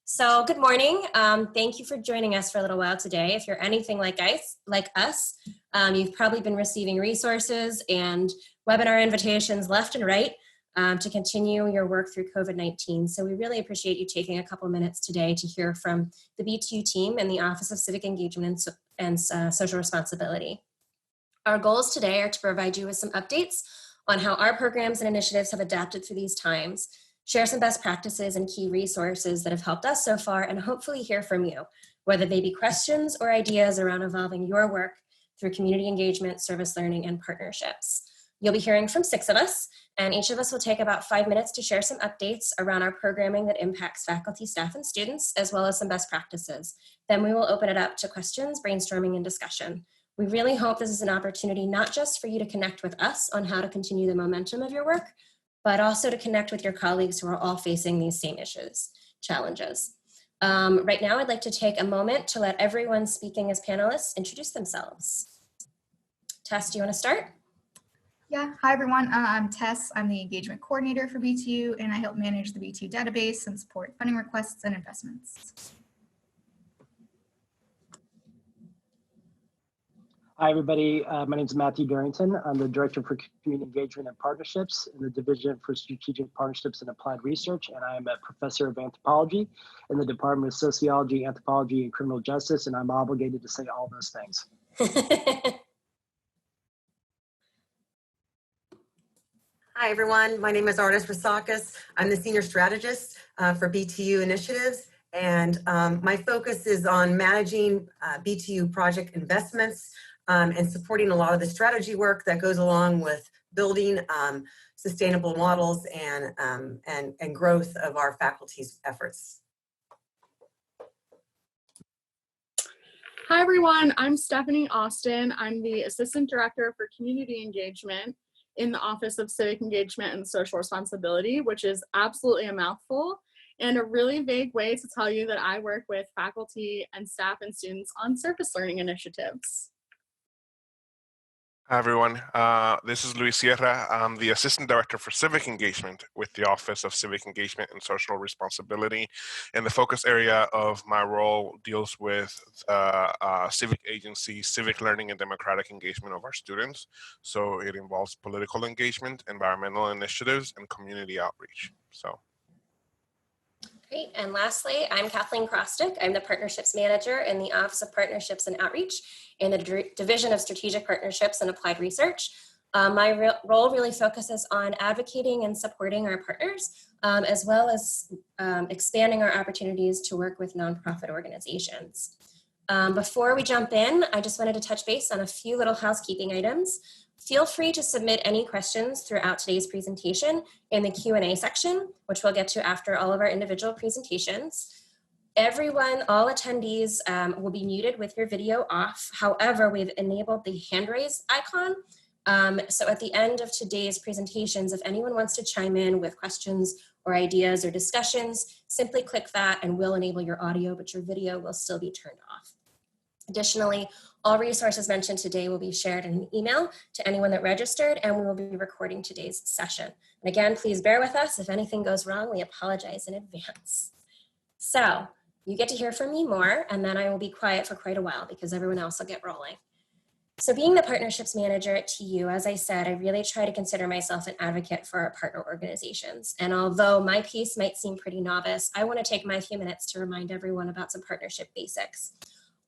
So good morning. Thank you for joining us for a little while today. If you're anything like us, you've probably been receiving resources and webinar invitations left and right to continue your work through COVID-19. So we really appreciate you taking a couple minutes today to hear from the BTU team and the Office of Civic Engagement and Social Responsibility. Our goals today are to provide you with some updates on how our programs and initiatives have adapted through these times, share some best practices and key resources that have helped us so far, and hopefully hear from you, whether they be questions or ideas around evolving your work through community engagement, service learning, and partnerships. You'll be hearing from 6 of us, and each of us will take about 5 minutes to share some updates around our programming that impacts faculty, staff, and students, as well as some best practices. Then we will open it up to questions, brainstorming, and discussion. We really hope this is an opportunity not just for you to connect with us on how to continue the momentum of your work, but also to connect with your colleagues who are all facing these same challenges. Right now, I'd like to take a moment to let everyone speaking as panelists introduce themselves. Tess, do you want to start? Yeah, hi everyone, I'm Tess. I'm the engagement coordinator for BTU, and I help manage the BTU database and support funding requests and investments. Hi, everybody. My name is Matthew Darrington. I'm the Director for Community Engagement and Partnerships in the Division for Strategic Partnerships and Applied Research, and I am a Professor of Anthropology in the Department of Sociology, Anthropology, and Criminal Justice, and I'm obligated to say all those things. Hi, everyone. My name is Artis Rasakis. I'm the Senior Strategist for BTU Initiatives, and my focus is on managing BTU project investments and supporting a lot of the strategy work that goes along with building sustainable models and growth of our faculty's efforts. Hi, everyone. I'm Stephanie Austin. I'm the Assistant Director for Community Engagement in the Office of Civic Engagement and Social Responsibility, which is absolutely a mouthful and a really vague way to tell you that I work with faculty and staff and students on surface learning initiatives. Hi, everyone. This is Luis Sierra. I'm the Assistant Director for Civic Engagement with the Office of Civic Engagement and Social Responsibility. And the focus area of my role deals with civic agency, civic learning, and democratic engagement of our students. So it involves political engagement, environmental initiatives, and community outreach. Great. And lastly, I'm Kathleen Krostick. I'm the Partnerships Manager in the Office of Partnerships and Outreach in the Division of Strategic Partnerships and Applied Research. My role really focuses on advocating and supporting our partners, as well as expanding our opportunities to work with nonprofit organizations. Before we jump in, I just wanted to touch base on a few little housekeeping items. Feel free to submit any questions throughout today's presentation in the Q&A section, which we'll get to after all of our individual presentations. Everyone, all attendees will be muted with your video off. However, we've enabled the hand raise icon. So at the end of today's presentations, if anyone wants to chime in with questions or ideas or discussions, simply click that and we'll enable your audio, but your video will still be turned off. Additionally, all resources mentioned today will be shared in an email to anyone that registered, and we will be recording today's session. And again, please bear with us. If anything goes wrong, we apologize in advance. So you get to hear from me more, and then I will be quiet for quite a while because everyone else will get rolling. So being the Partnerships Manager at TU, as I said, I really try to consider myself an advocate for our partner organizations. And although my piece might seem pretty novice, I want to take my few minutes to remind everyone about some partnership basics.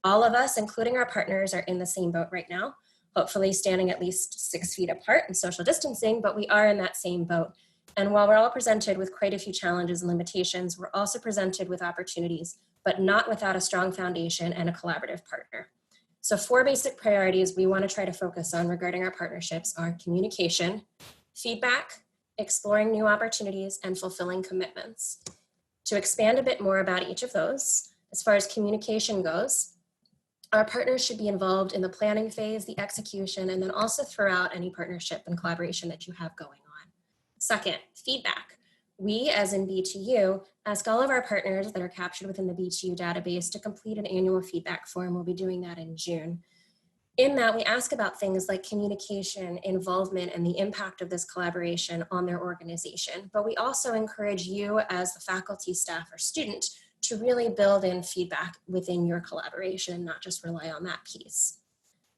All of us, including our partners, are in the same boat right now, hopefully standing at least 6 feet apart and social distancing, but we are in that same boat. And while we're all presented with quite a few challenges and limitations, we're also presented with opportunities, but not without a strong foundation and a collaborative partner. So 4 basic priorities we want to try to focus on regarding our partnerships are communication, feedback, exploring new opportunities, and fulfilling commitments. To expand a bit more about each of those, as far as communication goes, our partners should be involved in the planning phase, the execution, and then also throughout any partnership and collaboration that you have going on. Second, feedback. We, as in BTU, ask all of our partners that are captured within the BTU database to complete an annual feedback form. We'll be doing that in June. In that, we ask about things like communication, involvement, and the impact of this collaboration on their organization. But we also encourage you as the faculty, staff, or student to really build in feedback within your collaboration and not just rely on that piece.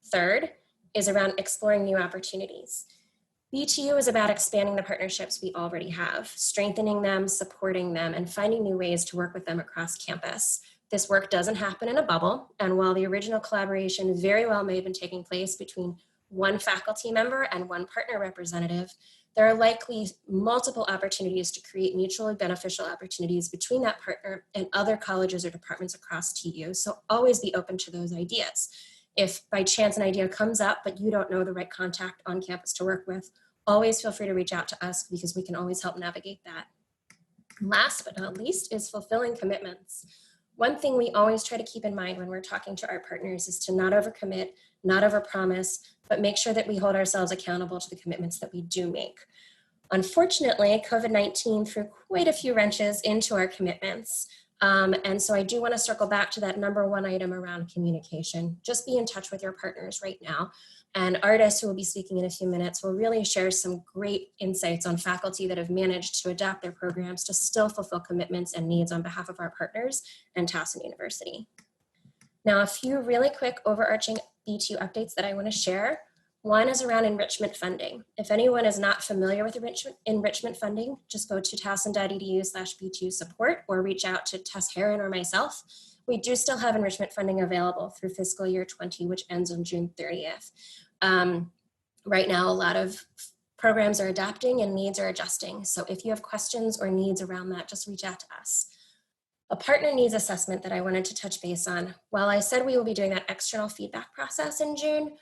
Third is around exploring new opportunities. BTU is about expanding the partnerships we already have, strengthening them, supporting them, and finding new ways to work with them across campus. This work doesn't happen in a bubble, and while the original collaboration very well may have been taking place between one faculty member and one partner representative, there are likely multiple opportunities to create mutually beneficial opportunities between that partner and other colleges or departments across TU, so always be open to those ideas. If by chance an idea comes up, but you don't know the right contact on campus to work with, always feel free to reach out to us because we can always help navigate that. Last but not least is fulfilling commitments. One thing we always try to keep in mind when we're talking to our partners is to not overcommit, not overpromise, but make sure that we hold ourselves accountable to the commitments that we do make. Unfortunately, COVID-19 threw quite a few wrenches into our commitments. And so I do want to circle back to that number one item around communication. Just be in touch with your partners right now. And Artis, who will be speaking in a few minutes, will really share some great insights on faculty that have managed to adapt their programs to still fulfill commitments and needs on behalf of our partners and Towson University. Now, a few really quick overarching BTU updates that I want to share. One is around enrichment funding. If anyone is not familiar with enrichment funding, just go to towson.edu/BTU support or reach out to Tess Heron or myself. We do still have enrichment funding available through fiscal year 20, which ends on June 30th. Right now, a lot of programs are adapting and needs are adjusting. So if you have questions or needs around that, just reach out to us. A partner needs assessment that I wanted to touch base on. While I said we will be doing that external feedback process in June,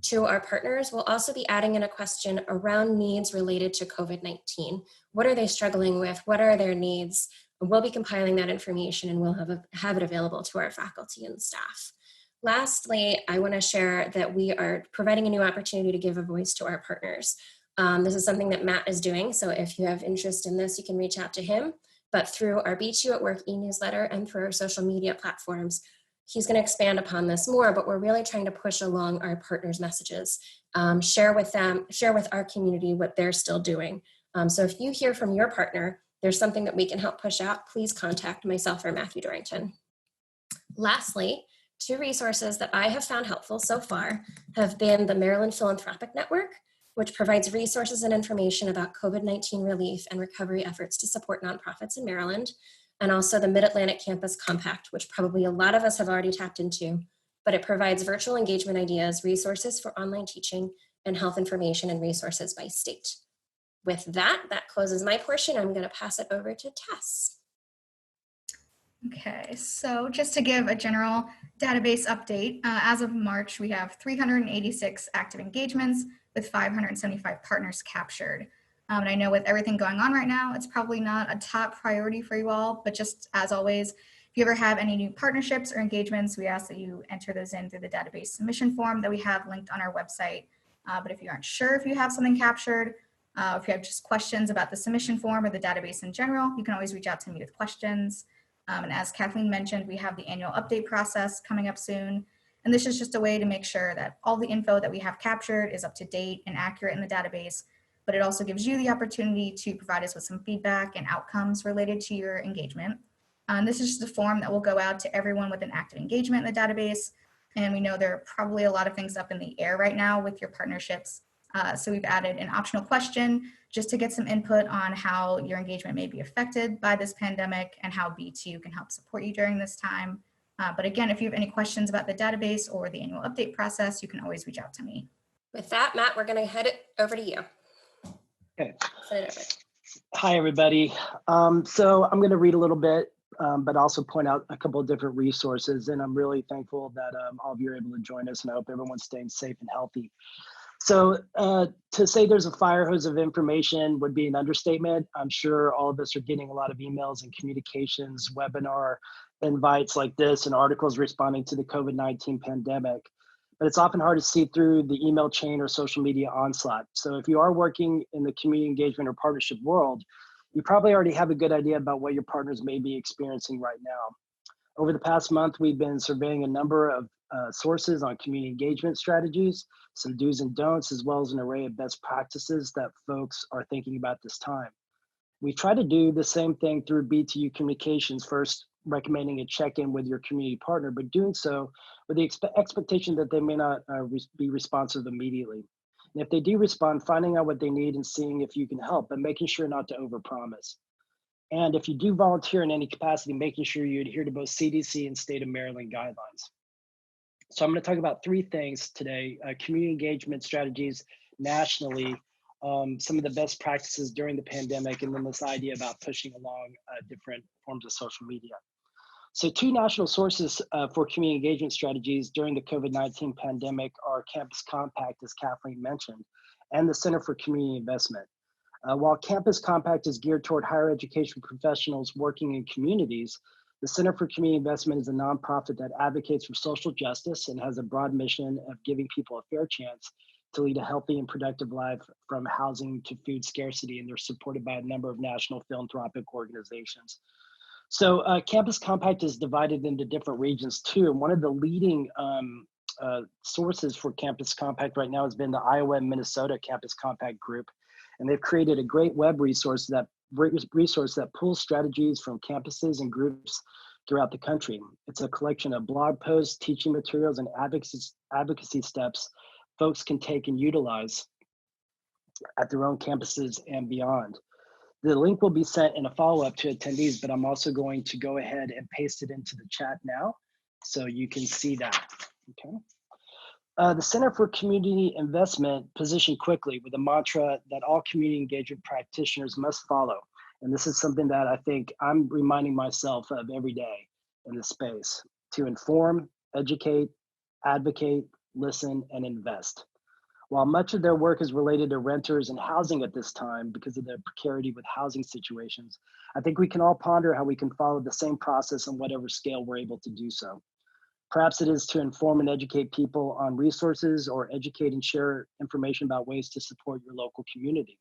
to our partners, we'll also be adding in a question around needs related to COVID-19. What are they struggling with? What are their needs? We'll be compiling that information and we'll have it available to our faculty and staff. Lastly, I want to share that we are providing a new opportunity to give a voice to our partners. This is something that Matt is doing, so if you have interest in this, you can reach out to him. But through our BTU at Work e-newsletter and through our social media platforms, he's going to expand upon this more, but we're really trying to push along our partners' messages, share with them, share with our community what they're still doing. So if you hear from your partner, there's something that we can help push out, please contact myself or Matthew Dorrington. Lastly, two resources that I have found helpful so far have been the Maryland Philanthropic Network, which provides resources and information about COVID-19 relief and recovery efforts to support nonprofits in Maryland, and also the Mid-Atlantic Campus Compact, which probably a lot of us have already tapped into, but it provides virtual engagement ideas, resources for online teaching, and health information and resources by state. With that, that closes my portion. I'm going to pass it over to Tess. Okay, so just to give a general database update, as of March, we have 386 active engagements with 575 partners captured. And I know with everything going on right now, it's probably not a top priority for you all, but just as always, if you ever have any new partnerships or engagements, we ask that you enter those in through the database submission form that we have linked on our website. But if you aren't sure if you have something captured, if you have just questions about the submission form or the database in general, you can always reach out to me with questions. And as Kathleen mentioned, we have the annual update process coming up soon. And this is just a way to make sure that all the info that we have captured is up to date and accurate in the database, but it also gives you the opportunity to provide us with some feedback and outcomes related to your engagement. This is just a form that will go out to everyone with an active engagement in the database. And we know there are probably a lot of things up in the air right now with your partnerships. So we've added an optional question just to get some input on how your engagement may be affected by this pandemic and how BTU can help support you during this time. But again, if you have any questions about the database or the annual update process, you can always reach out to me. With that, Matt, we're going to head it over to you. Okay. Send it over. Hi, everybody. So I'm going to read a little bit, but also point out a couple of different resources. And I'm really thankful that all of you are able to join us, and I hope everyone's staying safe and healthy. So to say there's a fire hose of information would be an understatement. I'm sure all of us are getting a lot of emails and communications, webinar invites like this, and articles responding to the COVID-19 pandemic. But it's often hard to see through the email chain or social media onslaught. So if you are working in the community engagement or partnership world, you probably already have a good idea about what your partners may be experiencing right now. Over the past month, we've been surveying a number of sources on community engagement strategies, some do's and don'ts, as well as an array of best practices that folks are thinking about this time. We try to do the same thing through BTU Communications. First, recommending a check-in with your community partner, but doing so with the expectation that they may not be responsive immediately. And if they do respond, finding out what they need and seeing if you can help, but making sure not to overpromise. And if you do volunteer in any capacity, making sure you adhere to both CDC and state of Maryland guidelines. So I'm going to talk about three things today: community engagement strategies nationally, some of the best practices during the pandemic, and then this idea about pushing along different forms of social media. So two national sources for community engagement strategies during the COVID-19 pandemic are Campus Compact, as Kathleen mentioned, and the Center for Community Investment. While Campus Compact is geared toward higher education professionals working in communities, the Center for Community Investment is a nonprofit that advocates for social justice and has a broad mission of giving people a fair chance to lead a healthy and productive life, from housing to food scarcity, and they're supported by a number of national philanthropic organizations. So Campus Compact is divided into different regions too, and one of the leading sources for Campus Compact right now has been the Iowa and Minnesota Campus Compact group, and they've created a great web resource that pulls strategies from campuses and groups throughout the country. It's a collection of blog posts, teaching materials, and advocacy steps folks can take and utilize at their own campuses and beyond. The link will be sent in a follow-up to attendees, but I'm also going to go ahead and paste it into the chat now so you can see that, okay? The Center for Community Investment positioned quickly with a mantra that all community engagement practitioners must follow. And this is something that I think I'm reminding myself of every day in this space: to inform, educate, advocate, listen, and invest. While much of their work is related to renters and housing at this time because of the precarity with housing situations, I think we can all ponder how we can follow the same process on whatever scale we're able to do so. Perhaps it is to inform and educate people on resources, or educate and share information about ways to support your local community.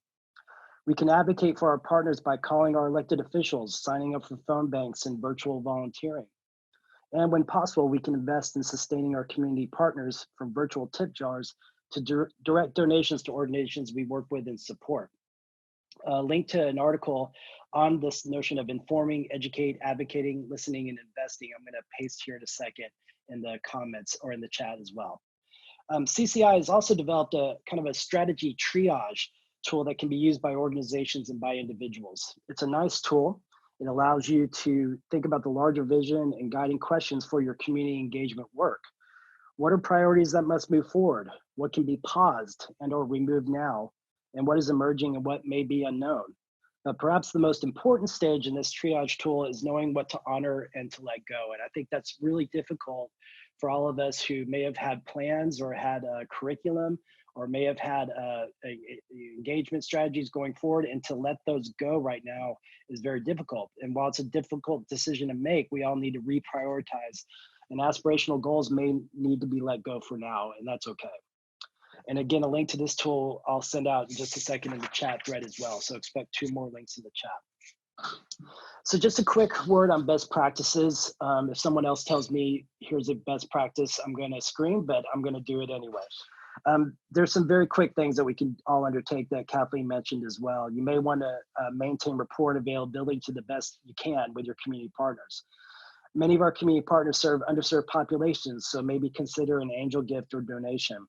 We can advocate for our partners by calling our elected officials, signing up for phone banks, and virtual volunteering. And when possible, we can invest in sustaining our community partners, from virtual tip jars to direct donations to organizations we work with and support. A link to an article on this notion of informing, educate, advocating, listening, and investing, I'm going to paste here in a second in the comments or in the chat as well. CCI has also developed a kind of a strategy triage tool that can be used by organizations and by individuals. It's a nice tool. It allows you to think about the larger vision and guiding questions for your community engagement work. What are priorities that must move forward? What can be paused and or removed now? And what is emerging and what may be unknown? But perhaps the most important stage in this triage tool is knowing what to honor and to let go. And I think that's really difficult for all of us who may have had plans or had a curriculum or may have had engagement strategies going forward, and to let those go right now is very difficult. And while it's a difficult decision to make, we all need to reprioritize, and aspirational goals may need to be let go for now, and that's okay. And again, a link to this tool I'll send out in just a second in the chat thread as well. So expect 2 more links in the chat. So just a quick word on best practices. If someone else tells me here's a best practice, I'm going to scream, but I'm going to do it anyway. There's some very quick things that we can all undertake that Kathleen mentioned as well. You may want to maintain rapport and availability to the best you can with your community partners. Many of our community partners serve underserved populations, so maybe consider an angel gift or donation,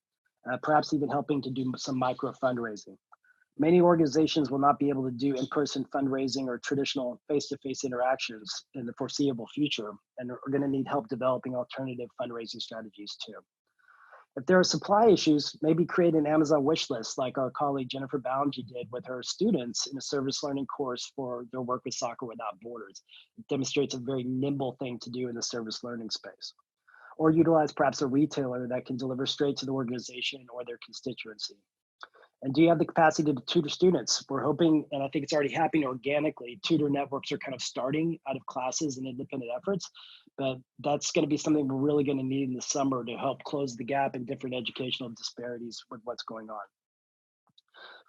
perhaps even helping to do some micro fundraising. Many organizations will not be able to do in-person fundraising or traditional face-to-face interactions in the foreseeable future, and are going to need help developing alternative fundraising strategies too. If there are supply issues, maybe create an Amazon wish list like our colleague Jennifer Ballinger did with her students in a service learning course for their work with Soccer Without Borders. It demonstrates a very nimble thing to do in the service learning space. Or utilize perhaps a retailer that can deliver straight to the organization or their constituency. And do you have the capacity to tutor students? We're hoping, and I think it's already happening organically, tutor networks are kind of starting out of classes and independent efforts, but that's going to be something we're really going to need in the summer to help close the gap in different educational disparities with what's going on.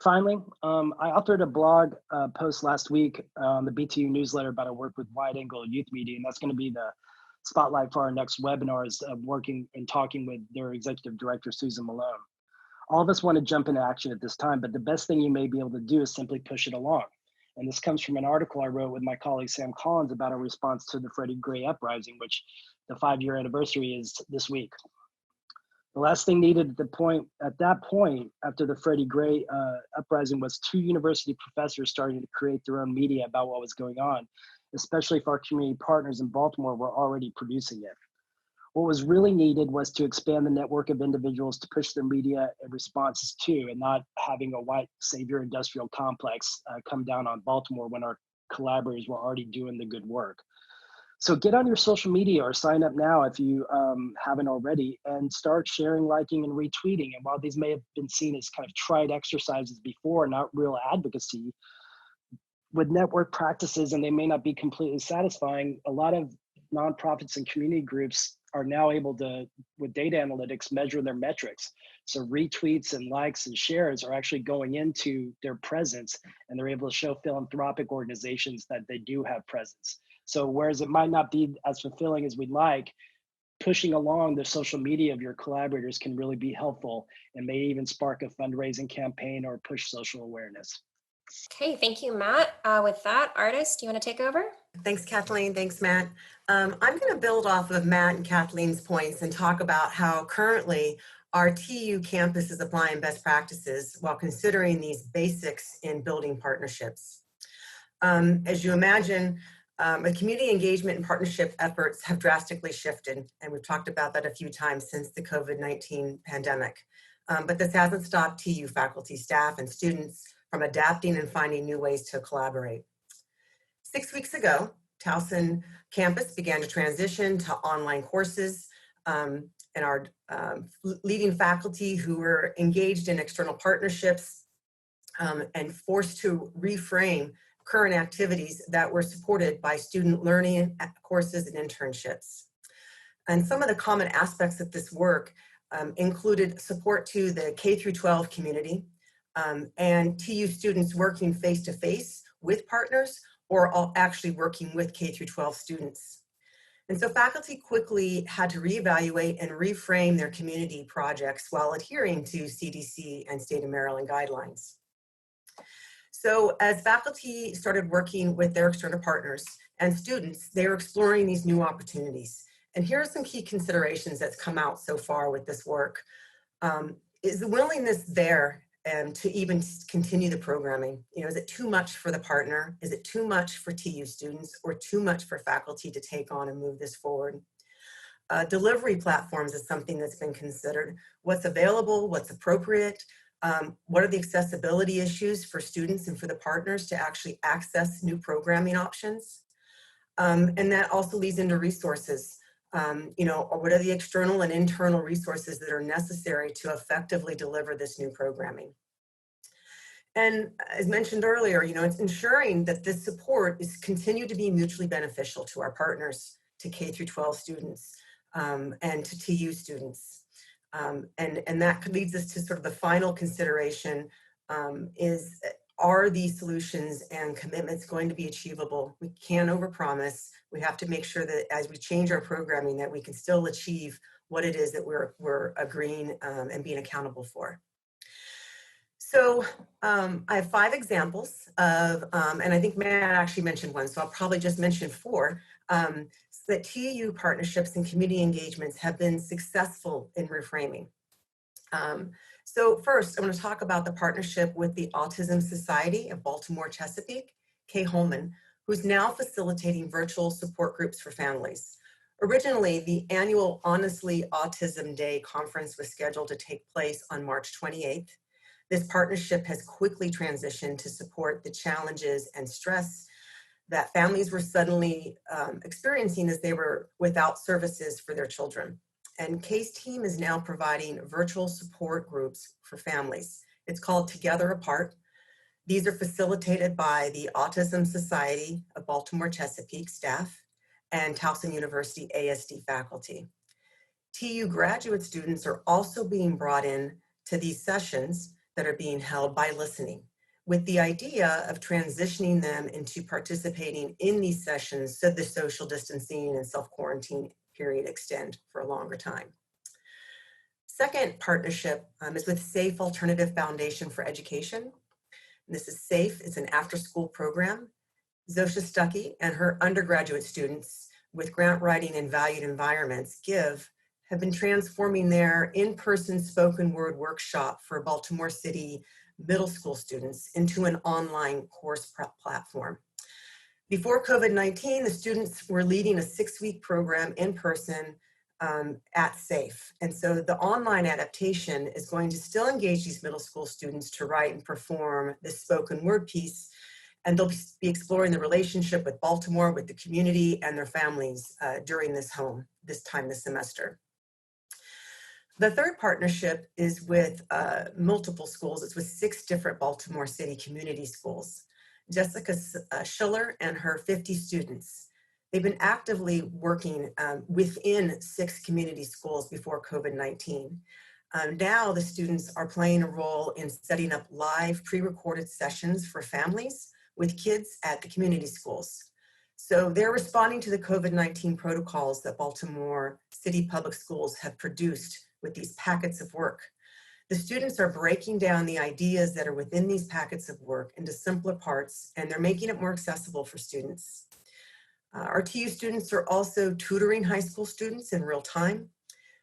Finally, I authored a blog post last week on the BTU newsletter about our work with Wide Angle Youth Media, and that's going to be the spotlight for our next webinars, working and talking with their executive director, Susan Malone. All of us want to jump into action at this time, but the best thing you may be able to do is simply push it along. And this comes from an article I wrote with my colleague Sam Collins about our response to the Freddie Gray uprising, which the 5-year anniversary is this week. The last thing needed at that point, after the Freddie Gray uprising, was 2 university professors starting to create their own media about what was going on, especially if our community partners in Baltimore were already producing it. What was really needed was to expand the network of individuals to push their media and responses to, and not having a white savior industrial complex come down on Baltimore when our collaborators were already doing the good work. So get on your social media or sign up now if you haven't already, and start sharing, liking, and retweeting. And while these may have been seen as kind of tried exercises before, not real advocacy, with network practices, and they may not be completely satisfying, a lot of nonprofits and community groups are now able to, with data analytics, measure their metrics. So retweets and likes and shares are actually going into their presence, and they're able to show philanthropic organizations that they do have presence. So whereas it might not be as fulfilling as we'd like, pushing along the social media of your collaborators can really be helpful and may even spark a fundraising campaign or push social awareness. Okay, thank you, Matt. With that, Artist, do you want to take over? Thanks, Kathleen. Thanks, Matt. I'm going to build off of Matt and Kathleen's points and talk about how currently our TU campus is applying best practices while considering these basics in building partnerships. As you imagine, the community engagement and partnership efforts have drastically shifted, and we've talked about that a few times since the COVID-19 pandemic. But this hasn't stopped TU faculty, staff, and students from adapting and finding new ways to collaborate. 6 weeks ago, Towson Campus began to transition to online courses, and our leading faculty who were engaged in external partnerships and forced to reframe current activities that were supported by student learning courses and internships. And some of the common aspects of this work included support to the K-12 community and TU students working face-to-face with partners or actually working with K-12 students. And so faculty quickly had to reevaluate and reframe their community projects while adhering to CDC and state of Maryland guidelines. So as faculty started working with their external partners and students, they were exploring these new opportunities. And here are some key considerations that's come out so far with this work. Is the willingness there to even continue the programming? You know, is it too much for the partner? Is it too much for TU students or too much for faculty to take on and move this forward? Delivery platforms is something that's been considered. What's available, what's appropriate? What are the accessibility issues for students and for the partners to actually access new programming options? And that also leads into resources. You know, what are the external and internal resources that are necessary to effectively deliver this new programming? And as mentioned earlier, you know, it's ensuring that this support is continued to be mutually beneficial to our partners, to K-12 students, and to TU students. And that leads us to sort of the final consideration is, are these solutions and commitments going to be achievable? We can't overpromise. We have to make sure that as we change our programming that we can still achieve what it is that we're agreeing and being accountable for. So I have 5 examples of, and I think Matt actually mentioned one, so I'll probably just mention 4, that TU partnerships and community engagements have been successful in reframing. So first, I want to talk about the partnership with the Autism Society of Baltimore Chesapeake, Kay Holman, who's now facilitating virtual support groups for families. Originally, the annual Honestly Autism Day conference was scheduled to take place on March 28th. This partnership has quickly transitioned to support the challenges and stress that families were suddenly experiencing as they were without services for their children. And Kay's team is now providing virtual support groups for families. It's called Together Apart. These are facilitated by the Autism Society of Baltimore Chesapeake staff and Towson University ISTE faculty. TU graduate students are also being brought in to these sessions that are being held by listening, with the idea of transitioning them into participating in these sessions so the social distancing and self-quarantine period extend for a longer time. Second partnership is with Safe Alternative Foundation for Education. This is SAFE. It's an after-school program. Zosha Stuckey and her undergraduate students with grant writing and valued environments, GIVE, have been transforming their in-person spoken word workshop for Baltimore City middle school students into an online course platform. Before COVID-19, the students were leading a 6-week program in person at SAFE. And so the online adaptation is going to still engage these middle school students to write and perform this spoken word piece. And they'll be exploring the relationship with Baltimore, with the community and their families during this time this semester. The third partnership is with multiple schools. It's with 6 different Baltimore City community schools. Jessica Schiller and her 50 students. They've been actively working within 6 community schools before COVID-19. Now the students are playing a role in setting up live pre-recorded sessions for families with kids at the community schools. So they're responding to the COVID-19 protocols that Baltimore City Public Schools have produced with these packets of work. The students are breaking down the ideas that are within these packets of work into simpler parts, and they're making it more accessible for students. Our TU students are also tutoring high school students in real time.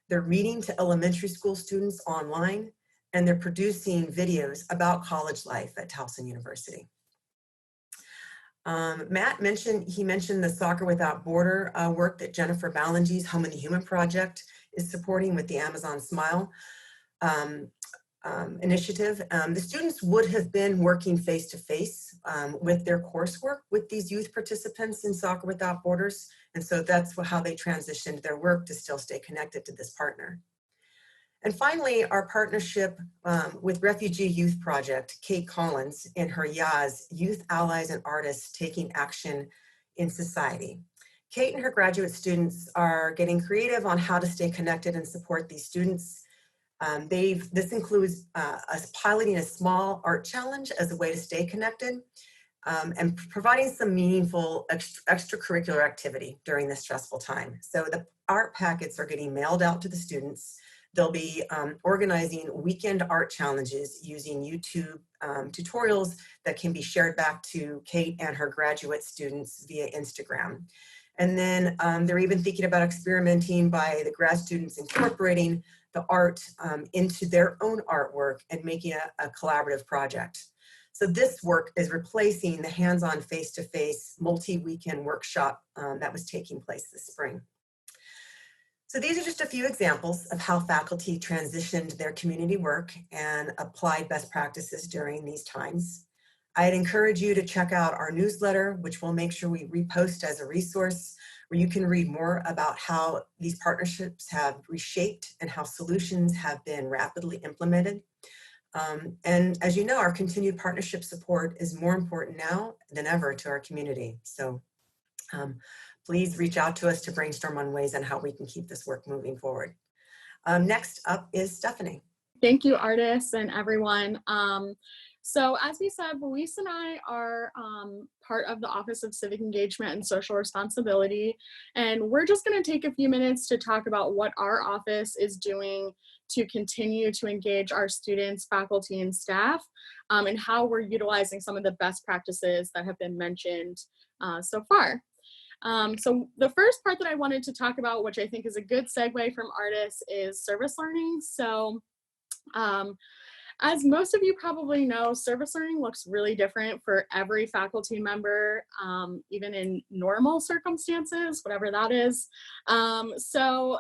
They're reading to elementary school students online, and they're producing videos about college life at Towson University. Matt mentioned the Soccer Without Border work that Jennifer Ballingee's Home and the Human Project is supporting with the Amazon Smile initiative. The students would have been working face-to-face with their coursework with these youth participants in Soccer Without Borders. And so that's how they transitioned their work to still stay connected to this partner. And finally, our partnership with Refugee Youth Project, Kate Collins and her YAS, Youth Allies and Artists Taking Action in Society. Kate and her graduate students are getting creative on how to stay connected and support these students. This includes us piloting a small art challenge as a way to stay connected and providing some meaningful extracurricular activity during this stressful time. So the art packets are getting mailed out to the students. They'll be organizing weekend art challenges using YouTube tutorials that can be shared back to Kate and her graduate students via Instagram. And then they're even thinking about experimenting by the grad students incorporating the art into their own artwork and making a collaborative project. So this work is replacing the hands-on face-to-face multi-weekend workshop that was taking place this spring. So these are just a few examples of how faculty transitioned their community work and applied best practices during these times. I'd encourage you to check out our newsletter, which we'll make sure we repost as a resource, where you can read more about how these partnerships have reshaped and how solutions have been rapidly implemented. And as you know, our continued partnership support is more important now than ever to our community. So please reach out to us to brainstorm on ways on how we can keep this work moving forward. Next up is Stephanie. Thank you, Artis and everyone. So as we said, Luis and I are part of the Office of Civic Engagement and Social Responsibility, and we're just going to take a few minutes to talk about what our office is doing to continue to engage our students, faculty, and staff, and how we're utilizing some of the best practices that have been mentioned so far. So the first part that I wanted to talk about, which I think is a good segue from Artis, is service learning. So as most of you probably know, service learning looks really different for every faculty member, even in normal circumstances, whatever that is. So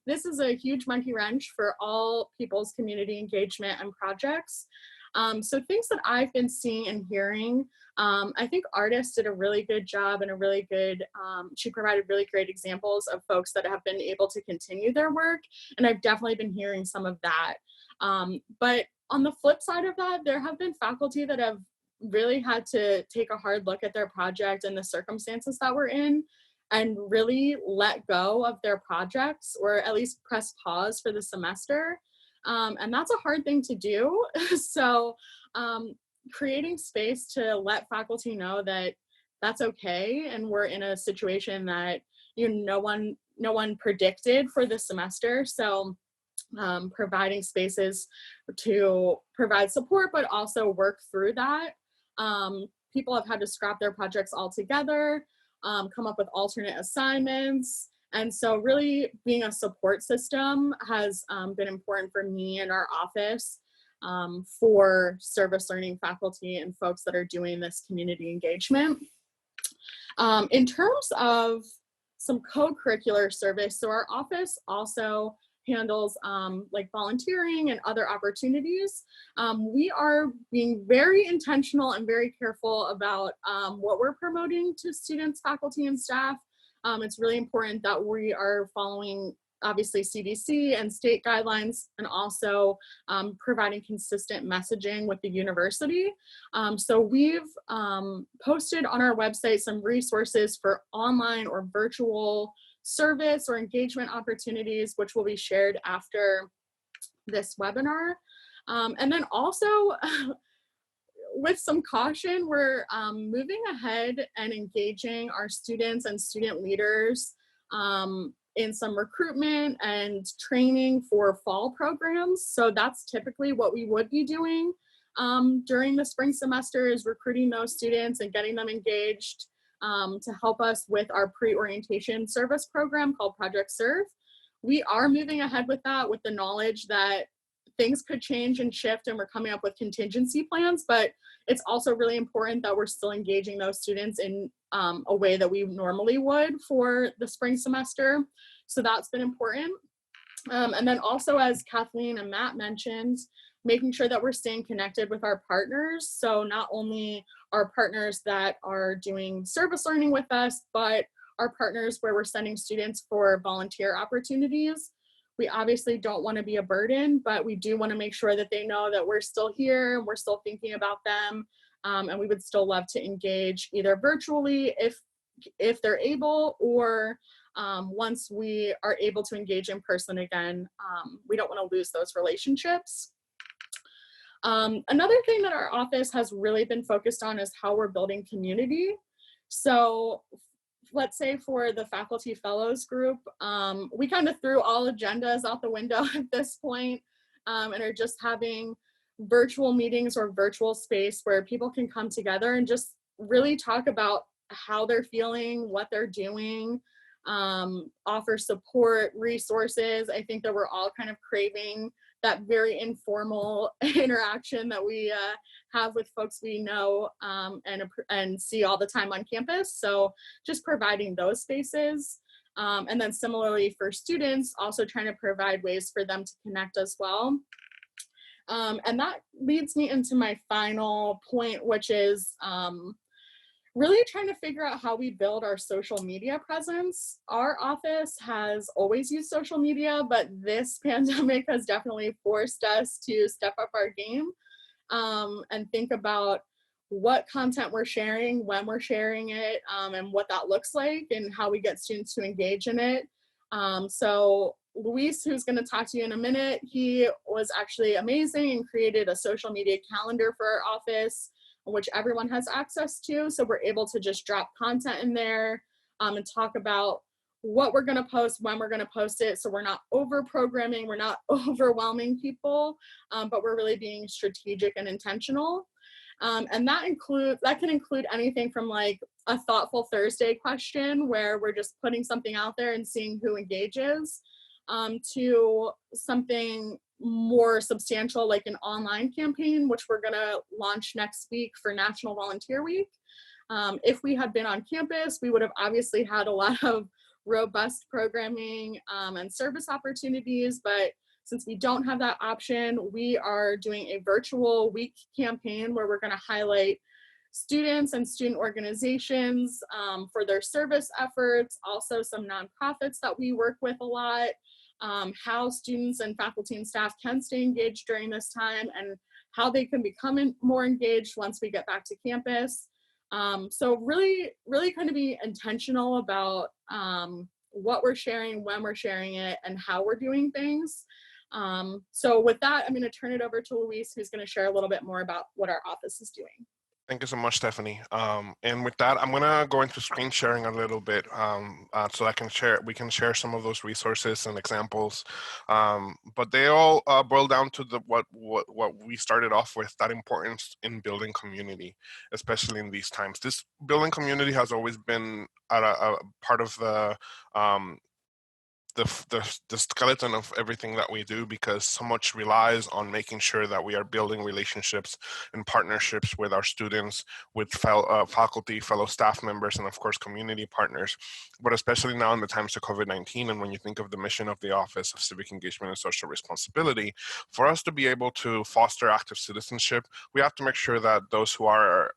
this is a huge monkey wrench for all people's community engagement and projects. So things that I've been seeing and hearing, I think Artis did a really good job and a really good, she provided really great examples of folks that have been able to continue their work. And I've definitely been hearing some of that. But on the flip side of that, there have been faculty that have really had to take a hard look at their project and the circumstances that we're in and really let go of their projects, or at least press pause for the semester. And that's a hard thing to do. So creating space to let faculty know that that's okay, and we're in a situation that no one predicted for this semester. So providing spaces to provide support, but also work through that. People have had to scrap their projects altogether, come up with alternate assignments. And so really being a support system has been important for me and our office for service learning faculty and folks that are doing this community engagement. In terms of some co-curricular service, so our office also handles like volunteering and other opportunities. We are being very intentional and very careful about what we're promoting to students, faculty, and staff. It's really important that we are following obviously CDC and state guidelines, and also providing consistent messaging with the university. So we've posted on our website some resources for online or virtual service or engagement opportunities, which will be shared after this webinar. And then also, with some caution, we're moving ahead and engaging our students and student leaders in some recruitment and training for fall programs. So that's typically what we would be doing during the spring semester, is recruiting those students and getting them engaged to help us with our pre-orientation service program called Project Serve. We are moving ahead with that with the knowledge that things could change and shift, and we're coming up with contingency plans, but it's also really important that we're still engaging those students in a way that we normally would for the spring semester. So that's been important. And then also, as Kathleen and Matt mentioned, making sure that we're staying connected with our partners. So not only our partners that are doing service learning with us, but our partners where we're sending students for volunteer opportunities. We obviously don't want to be a burden, but we do want to make sure that they know that we're still here and we're still thinking about them. And we would still love to engage either virtually if they're able, or once we are able to engage in person again. We don't want to lose those relationships. Another thing that our office has really been focused on is how we're building community. So let's say for the faculty fellows group, we kind of threw all agendas out the window at this point, and are just having virtual meetings or virtual space where people can come together and just really talk about how they're feeling, what they're doing, offer support, resources. I think that we're all kind of craving that very informal interaction that we have with folks we know and see all the time on campus. So just providing those spaces. And then similarly for students, also trying to provide ways for them to connect as well. And that leads me into my final point, which is really trying to figure out how we build our social media presence. Our office has always used social media, but this pandemic has definitely forced us to step up our game and think about what content we're sharing, when we're sharing it, and what that looks like, and how we get students to engage in it. So Luis, who's going to talk to you in a minute, he was actually amazing and created a social media calendar for our office, which everyone has access to. So we're able to just drop content in there and talk about what we're going to post, when we're going to post it. So we're not over programming, we're not overwhelming people, but we're really being strategic and intentional. And that can include anything from like a thoughtful Thursday question where we're just putting something out there and seeing who engages, to something more substantial like an online campaign, which we're going to launch next week for National Volunteer Week. If we had been on campus, we would have obviously had a lot of robust programming and service opportunities, but since we don't have that option, we are doing a virtual week campaign where we're going to highlight students and student organizations for their service efforts, also some nonprofits that we work with a lot, how students and faculty and staff can stay engaged during this time, and how they can become more engaged once we get back to campus. So really kind of be intentional about what we're sharing, when we're sharing it, and how we're doing things. So with that, I'm going to turn it over to Luis, who's going to share a little bit more about what our office is doing. Thank you so much, Stephanie. And with that, I'm gonna go into screen sharing a little bit, so we can share some of those resources and examples. But they all boil down to what we started off with, that importance in building community, especially in these times. This building community has always been a part of um, the skeleton of everything that we do, because so much relies on making sure that we are building relationships and partnerships with our students, with faculty, fellow staff members, and of course community partners. But especially now in the times of COVID-19, and when you think of the mission of the Office of Civic Engagement and Social Responsibility, for us to be able to foster active citizenship, we have to make sure that those who are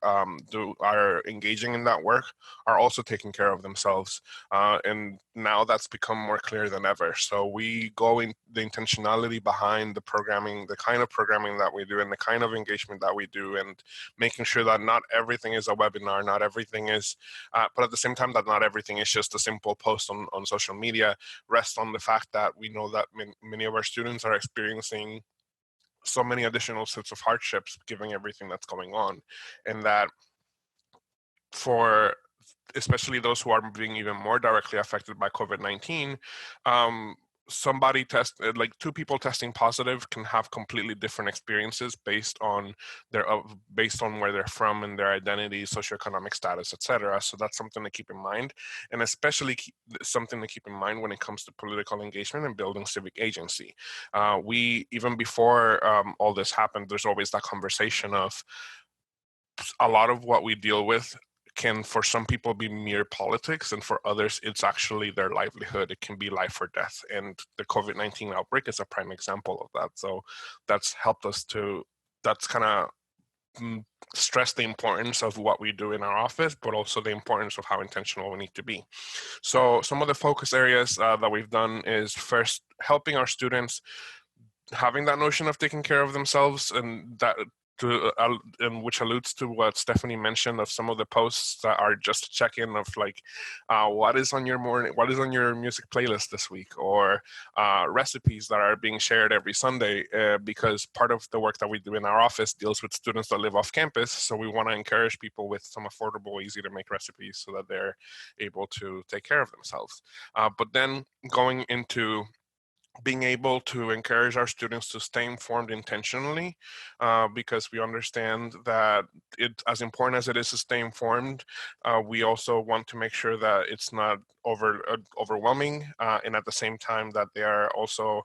engaging in that work are also taking care of themselves. And now that's become more clear than ever. So we go in the intentionality behind the programming, the kind of programming that we do, and the kind of engagement that we do, and making sure that not everything is a webinar, not everything is, but at the same time that not everything is just a simple post on social media, rests on the fact that we know that many of our students are experiencing so many additional sets of hardships given everything that's going on, and that for especially those who are being even more directly affected by COVID-19, like two people testing positive can have completely different experiences based on where they're from and their identity, socioeconomic status, etc. So that's something to keep in mind, and especially something to keep in mind when it comes to political engagement and building civic agency. We, even before all this happened, there's always that conversation of a lot of what we deal with can, for some people, be mere politics, and for others it's actually their livelihood. It can be life or death, and the COVID-19 outbreak is a prime example of that. So that's helped us to, that's kind of stress the importance of what we do in our office, but also the importance of how intentional we need to be. So some of the focus areas that we've done is, first, helping our students having that notion of taking care of themselves, and that and which alludes to what Stephanie mentioned of some of the posts that are just a check-in of like, what is on your music playlist this week, or recipes that are being shared every Sunday, because part of the work that we do in our office deals with students that live off campus. So we want to encourage people with some affordable, easy to make recipes so that they're able to take care of themselves. But then going into being able to encourage our students to stay informed intentionally, because we understand that as important as it is to stay informed, we also want to make sure that it's not overwhelming, and at the same time that they are also,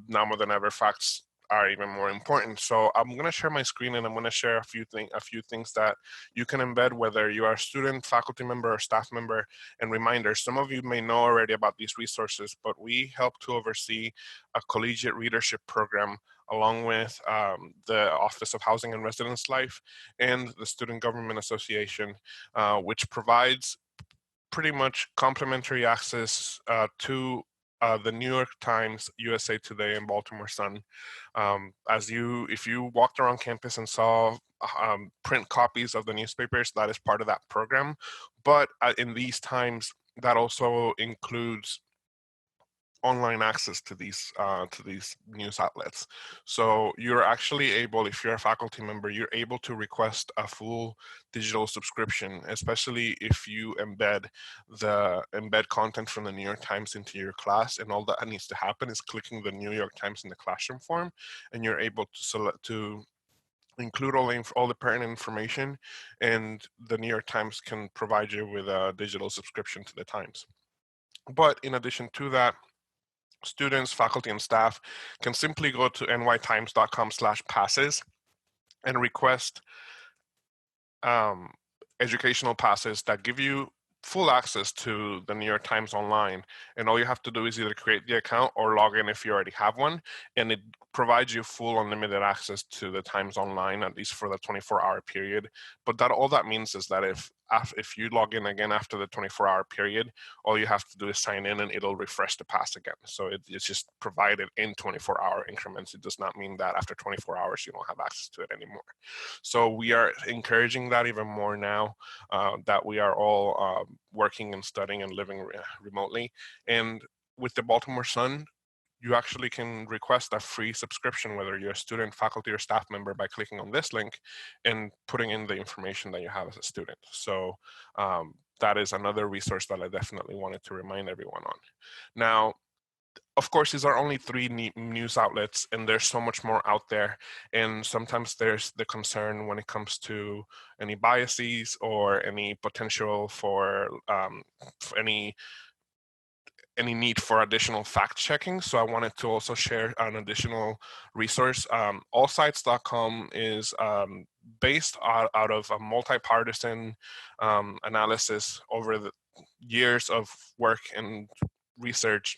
now more than ever, facts are even more important. So I'm going to share my screen, and I'm going to share a few things that you can embed, whether you are a student, faculty member, or staff member. And reminders, some of you may know already about these resources, but we help to oversee a collegiate readership program along with the Office of Housing and Residence Life and the Student Government Association, which provides pretty much complimentary access to the New York Times, USA Today, and Baltimore Sun. If you walked around campus and saw print copies of the newspapers, that is part of that program. But in these times, that also includes online access to these news outlets. So you're actually able, if you're a faculty member, you're able to request a full digital subscription, especially if you embed content from the New York Times into your class. And all that needs to happen is clicking the New York Times in the classroom form, and you're able to include all the pertinent information, and the New York Times can provide you with a digital subscription to the Times. But in addition to that, students, faculty, and staff can simply go to nytimes.com/passes and request educational passes that give you full access to the New York Times online. And all you have to do is either create the account or log in if you already have one. And it provides you full unlimited access to the Times online, at least for the 24-hour period. But all that means is that if you log in again after the 24-hour period, all you have to do is sign in and it'll refresh the pass again. So it's just provided in 24-hour increments. It does not mean that after 24 hours you don't have access to it anymore. So we are encouraging that even more now that we are all working and studying and living remotely. And with the Baltimore Sun, you actually can request a free subscription, whether you're a student, faculty, or staff member, by clicking on this link and putting in the information that you have as a student. So that is another resource that I definitely wanted to remind everyone on. Now, of course, these are only 3 news outlets, and there's so much more out there. And sometimes there's the concern when it comes to any biases or any potential for any need for additional fact checking. So I wanted to also share an additional resource. Allsites.com is based out of a multi-partisan analysis over the years of work and research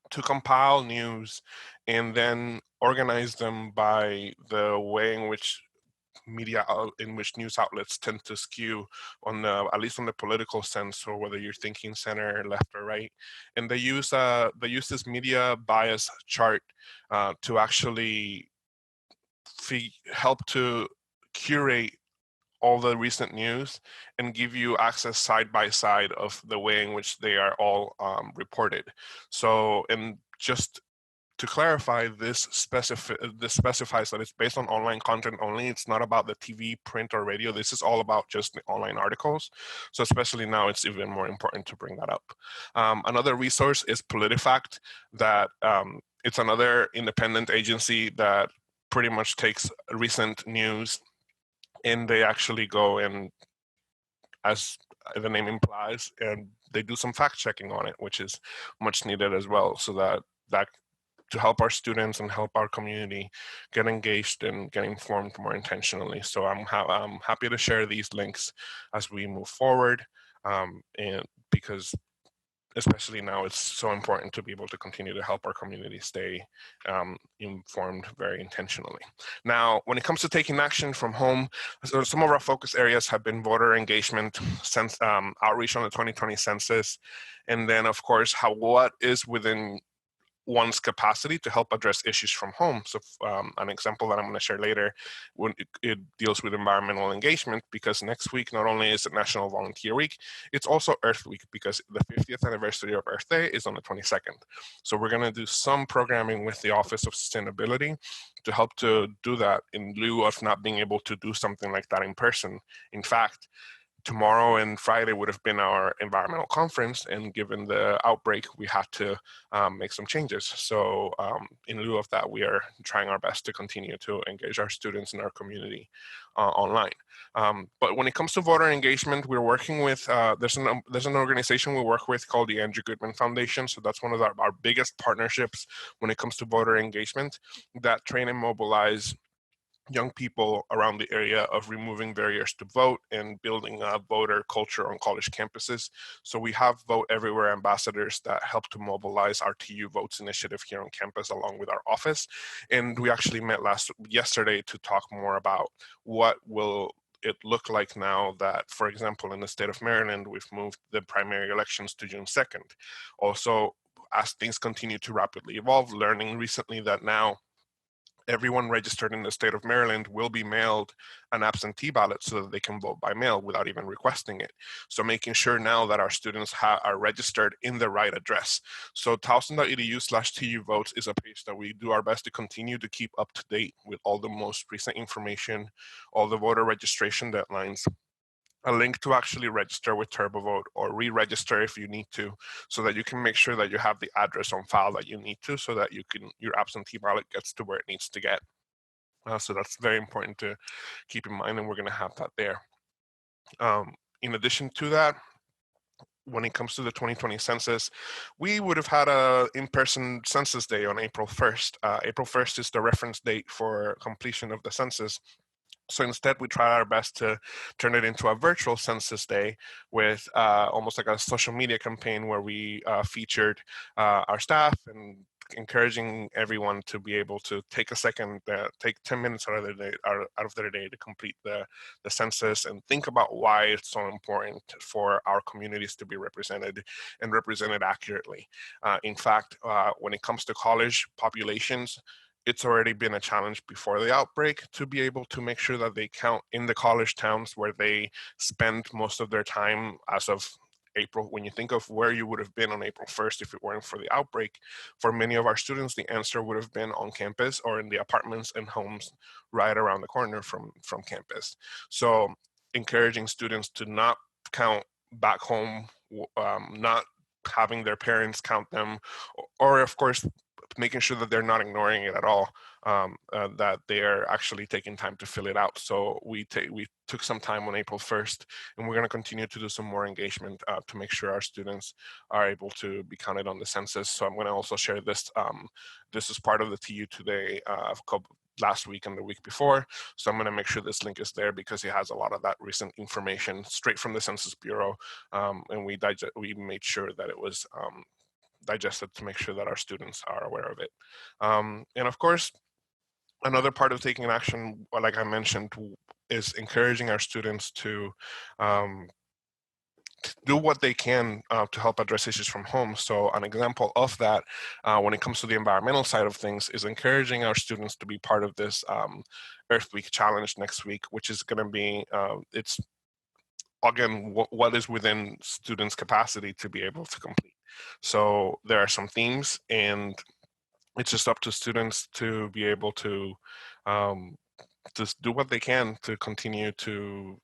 to compile news and then organize them by the way in which news outlets tend to skew on the, at least on the political sense, or whether you're thinking center, left, or right. And they use this media bias chart to actually help to curate all the recent news and give you access side by side of the way in which they are all reported. So, and just to clarify, this specifies that it's based on online content only. It's not about the TV, print, or radio. This is all about just the online articles. So especially now, it's even more important to bring that up. Another resource is PolitiFact, that it's another independent agency that pretty much takes recent news, and they actually go and, as the name implies, and they do some fact checking on it, which is much needed as well, so that to help our students and help our community get engaged and get informed more intentionally. So I'm happy to share these links as we move forward, and because especially now, it's so important to be able to continue to help our community stay informed very intentionally. Now, when it comes to taking action from home, so some of our focus areas have been voter engagement, outreach on the 2020 census, and then, of course, what is within one's capacity to help address issues from home. So an example that I'm going to share later, when it deals with environmental engagement, because next week, not only is it National Volunteer Week, it's also Earth Week, because the 50th anniversary of Earth Day is on the 22nd. So we're going to do some programming with the Office of Sustainability to help to do that in lieu of not being able to do something like that in person. In fact, tomorrow and Friday would have been our environmental conference, and given the outbreak, we had to make some changes. So in lieu of that, we are trying our best to continue to engage our students in our community online. But when it comes to voter engagement, we're working with, there's an organization we work with called the Andrew Goodman Foundation. So that's one of our biggest partnerships when it comes to voter engagement, that train and mobilize young people around the area of removing barriers to vote and building a voter culture on college campuses. So we have Vote Everywhere ambassadors that help to mobilize our TU Votes initiative here on campus along with our office. And we actually met yesterday to talk more about what will it look like now that, for example, in the state of Maryland, we've moved the primary elections to June 2nd. Also, as things continue to rapidly evolve, learning recently that now everyone registered in the state of Maryland will be mailed an absentee ballot so that they can vote by mail without even requesting it. So making sure now that our students are registered in the right address. So Towson.edu/TU Votes is a page that we do our best to continue to keep up to date with all the most recent information, all the voter registration deadlines, a link to actually register with TurboVote or re-register if you need to, so that you can make sure that you have the address on file that you need to, so that your absentee ballot gets to where it needs to get. So that's very important to keep in mind, and we're going to have that there. In addition to that, when it comes to the 2020 census, we would have had a in-person census day on April 1st. April 1st is the reference date for completion of the census. So instead, we tried our best to turn it into a virtual census day with almost like a social media campaign where we featured our staff and encouraging everyone to be able to take a second, take 10 minutes out of their day to complete the census and think about why it's so important for our communities to be represented and represented accurately. In fact, when it comes to college populations, it's already been a challenge before the outbreak to be able to make sure that they count in the college towns where they spend most of their time as of April, when you think of where you would have been on April 1st if it weren't for the outbreak, for many of our students, the answer would have been on campus or in the apartments and homes right around the corner from campus. So encouraging students to not count back home, not having their parents count them, or of course, making sure that they're not ignoring it at all, that they are actually taking time to fill it out. So we took some time on April 1st, and we're going to continue to do some more engagement to make sure our students are able to be counted on the census. So I'm going to also share this. This is part of the TU Today last week and the week before. So I'm going to make sure this link is there because it has a lot of that recent information straight from the Census Bureau. And we made sure that it was digested to make sure that our students are aware of it. And of course, another part of taking action, like I mentioned, is encouraging our students to do what they can to help address issues from home. So an example of that, when it comes to the environmental side of things, is encouraging our students to be part of this Earth Week challenge next week, which is going to be, it's again, what is within students' capacity to be able to complete. So there are some themes, and it's just up to students to be able to just do what they can to continue to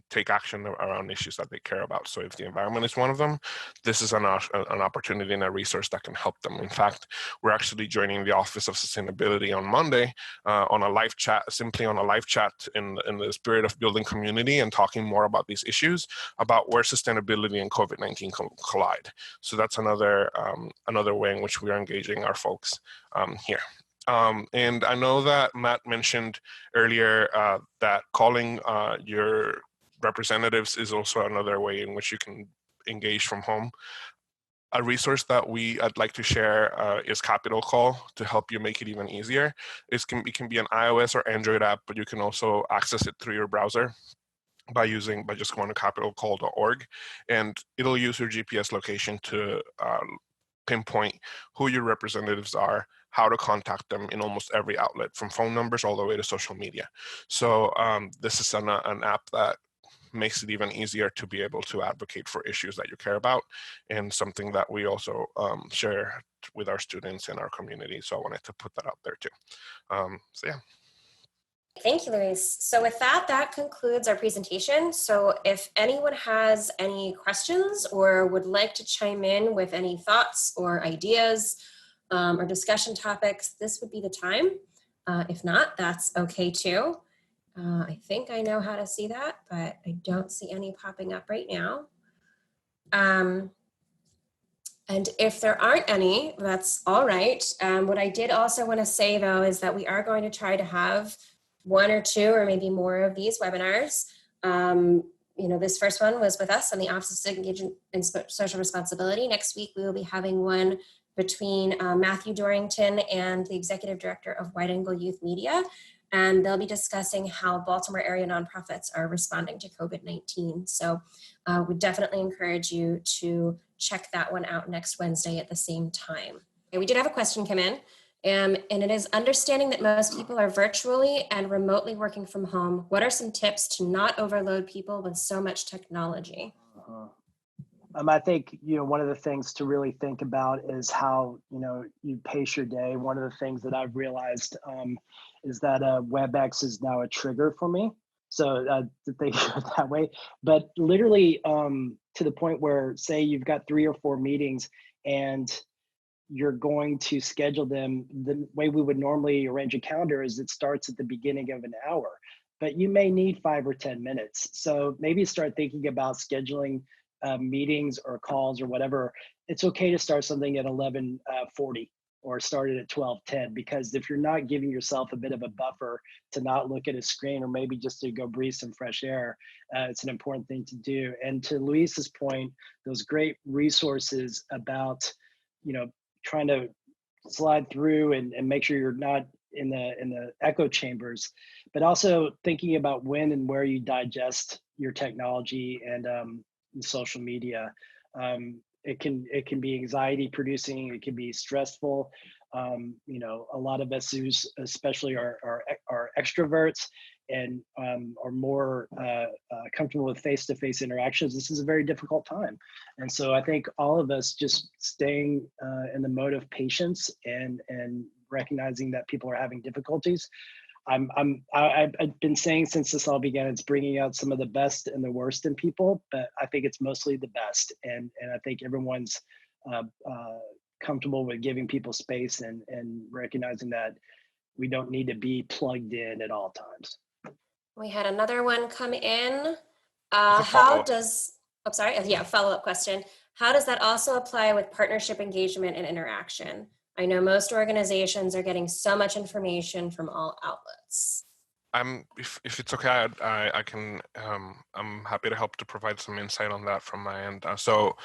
take action around issues that they care about. So if the environment is one of them, this is an opportunity and a resource that can help them. In fact, we're actually joining the Office of Sustainability on Monday on a live chat, simply on a live chat in the spirit of building community and talking more about these issues, about where sustainability and COVID-19 collide. So that's another way in which we are engaging our folks here. And I know that Matt mentioned earlier that calling your representatives is also another way in which you can engage from home. A resource that I'd like to share is Capital Call to help you make it even easier. It can be an iOS or Android app, but you can also access it through your browser by just going to capitalcall.org, and it'll use your GPS location to pinpoint who your representatives are, how to contact them in almost every outlet, from phone numbers all the way to social media. So this is an app that makes it even easier to be able to advocate for issues that you care about, and something that we also share with our students in our community. So I wanted to put that out there too. So yeah. Thank you, Luis. So with that concludes our presentation. So if anyone has any questions or would like to chime in with any thoughts or ideas or discussion topics, this would be the time. If not, that's okay too. I think I know how to see that, but I don't see any popping up right now. And if there aren't any, that's all right. What I did also want to say though, is that we are going to try to have one or two or maybe more of these webinars. This first one was with us on the Office of Civic Engagement and Social Responsibility. Next week, we will be having one between Matthew Dorrington and the Executive Director of Wide Angle Youth Media. And they'll be discussing how Baltimore area nonprofits are responding to COVID-19. So we definitely encourage you to check that one out next Wednesday at the same time. And we did have a question come in. And it is understanding that most people are virtually and remotely working from home. What are some tips to not overload people with so much technology? I think, one of the things to really think about is how, you pace your day. One of the things that I've realized is that WebEx is now a trigger for me. So to think of it that way, but literally to the point where, say you've got 3 or 4 meetings and you're going to schedule them the way we would normally arrange a calendar is it starts at the beginning of an hour, but you may need 5 or 10 minutes. So maybe start thinking about scheduling meetings or calls or whatever. It's okay to start something at 11:40 or start it at 12:10, because if you're not giving yourself a bit of a buffer to not look at a screen or maybe just to go breathe some fresh air, it's an important thing to do. And to Luis's point, those great resources about, trying to slide through and make sure you're not in the echo chambers, but also thinking about when and where you digest your technology and social media. It can be anxiety producing, it can be stressful. A lot of us who, especially our are extroverts and are more comfortable with face-to-face interactions, this is a very difficult time. And so I think all of us just staying in the mode of patience and recognizing that people are having difficulties. I've been saying since this all began, it's bringing out some of the best and the worst in people, but I think it's mostly the best. And I think everyone's comfortable with giving people space and recognizing that we don't need to be plugged in at all times. We had another one come in. a How does, I'm sorry, yeah, follow-up question. How does that also apply with partnership engagement and interaction? I know most organizations are getting so much information from all outlets. If it's okay, I can, I'm happy to help to provide some insight on that from my end. So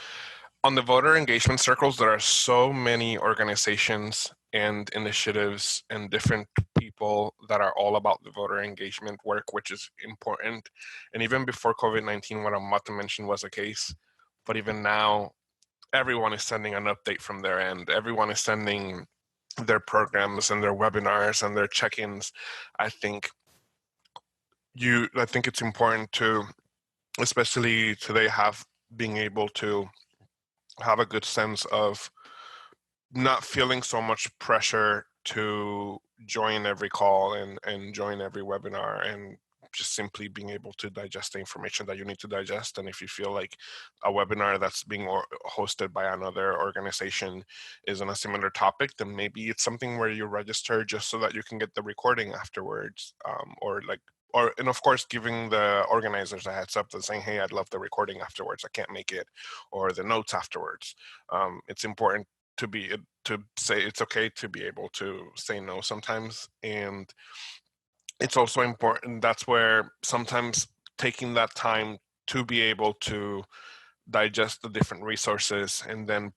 on the voter engagement circles, there are so many organizations and initiatives and different people that are all about the voter engagement work, which is important. And even before COVID-19, what I'm about to mention was the case. But even now, everyone is sending an update from their end. Everyone is sending their programs and their webinars and their check-ins. I think it's important to, especially today, being able to have a good sense of not feeling so much pressure to join every call and join every webinar, and just simply being able to digest the information that you need to digest. And if you feel like a webinar that's being hosted by another organization is on a similar topic, then maybe it's something where you register just so that you can get the recording afterwards, and of course, giving the organizers a heads up and saying, hey, I'd love the recording afterwards, I can't make it, or the notes afterwards. It's important to say it's okay to be able to say no sometimes. And it's also important, that's where sometimes taking that time to be able to digest the different resources and then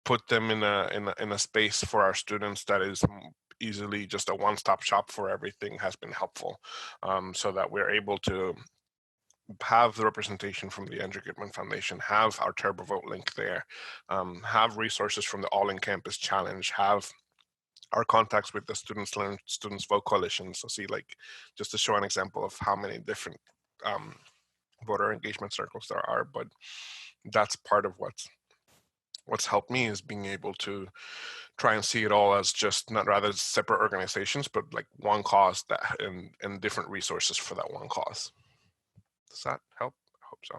put them in a space for our students that is easily just a one-stop shop for everything has been helpful, so that we're able to have the representation from the Andrew Goodman Foundation, have our TurboVote link there, have resources from the All in Campus Challenge, have our contacts with the Students Learn, Students Vote Coalition. So see, like, just to show an example of how many different voter engagement circles there are. But that's part of what's helped me, is being able to try and see it all as just not rather separate organizations, but like one cause that and different resources for that one cause. Does that help? I hope so.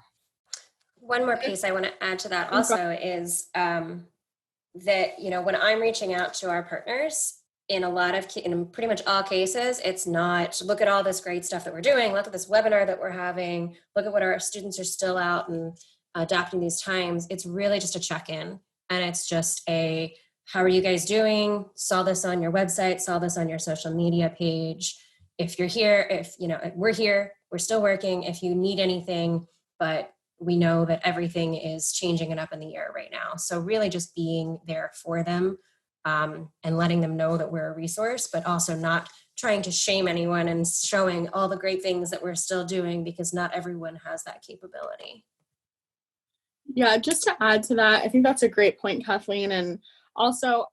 One more piece I want to add to that also is that, when I'm reaching out to our partners, in pretty much all cases, it's not, look at all this great stuff that we're doing, look at this webinar that we're having, look at what our students are still out and adapting these times. It's really just a check-in, and it's just how are you guys doing? Saw this on your website, saw this on your social media page. If you're here, we're here, we're still working. If you need anything, but we know that everything is changing and up in the air right now. So really just being there for them, and letting them know that we're a resource, but also not trying to shame anyone and showing all the great things that we're still doing, because not everyone has that capability. Yeah, just to add to that, I think that's a great point, Kathleen. And also,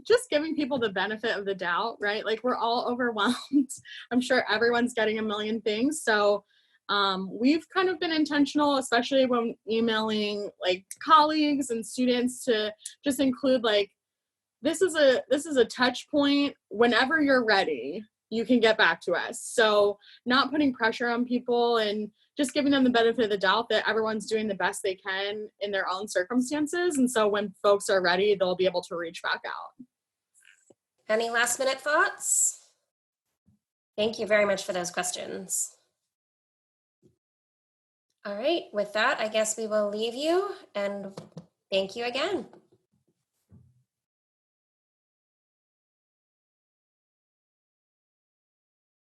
just giving people the benefit of the doubt, right? Like, we're all overwhelmed. I'm sure everyone's getting a million things. So we've kind of been intentional, especially when emailing like colleagues and students, to just include like, this is a touch point. Whenever you're ready, you can get back to us. So not putting pressure on people, and just giving them the benefit of the doubt that everyone's doing the best they can in their own circumstances. And so when folks are ready, they'll be able to reach back out. Any last minute thoughts? Thank you very much for those questions. All right, with that, I guess we will leave you, and thank you again.